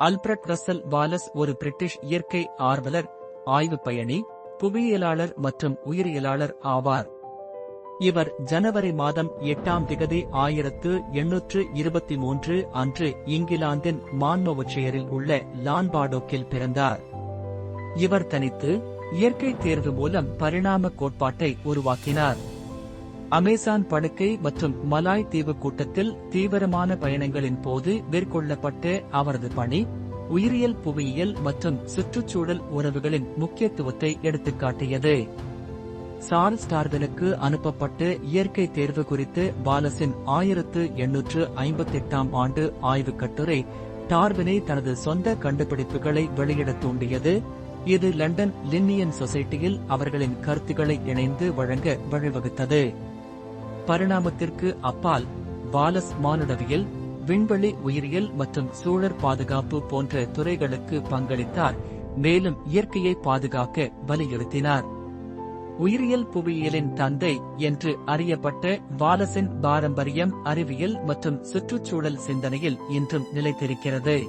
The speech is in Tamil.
அல்பிரட் ரசல் வாலஸ் ஒரு பிரிட்டிஷ் இயற்கை ஆர்வலர், ஆய்வுப் பயணி, புவியியலாளர் மற்றும் உயிரியலாளர் ஆவார். இவர் ஜனவரி மாதம் 8ஆம் திகதி 1823 அன்று இங்கிலாந்தின் மான்மோவட்ஷையரில் உள்ள லான்பாடோக்கில் பிறந்தார். இவர் தனித்து இயற்கை தேர்வு மூலம் பரிணாம கோட்பாட்டை உருவாக்கினார். அமேசான் படுகை மற்றும் மலாய் தீவு கூட்டத்தில் தீவிரமான பயணங்களின் போது மேற்கொள்ளப்பட்ட அவரது பணி, உயிரியல், புவியியல் மற்றும் சுற்றுச்சூழல் உறவுகளின் முக்கியத்துவத்தை எடுத்துக்காட்டியது. சார்ல்ஸ் டார்வினுக்கு அனுப்பப்பட்ட இயற்கை தேர்வு குறித்து வாலஸின் 1858ஆம் ஆண்டு ஆய்வுக் கட்டுரை டார்வினை தனது சொந்த கண்டுபிடிப்புகளை வெளியிடத் தூண்டியது. இது லண்டன் லின்னியன் சொசைட்டியில் அவர்களின் கருத்துக்களை இணைந்து வழங்க வழிவகுத்தது. பரிணாமத்திற்கு அப்பால் வாலஸ் மானுடவியல், விண்வெளி உயிரியல் மற்றும் சூழற் பாதுகாப்பு போன்ற துறைகளுக்கு பங்களித்தார், மேலும் இயற்கையை பாதுகாக்க வலியுறுத்தினார். உயிரியல் புவியியலின் தந்தை என்று அறியப்பட்ட வாலஸின் பாரம்பரியம் அறிவியல் மற்றும் சுற்றுச்சூழல் சிந்தனையில் இன்றும் நிலைத்திருக்கிறது.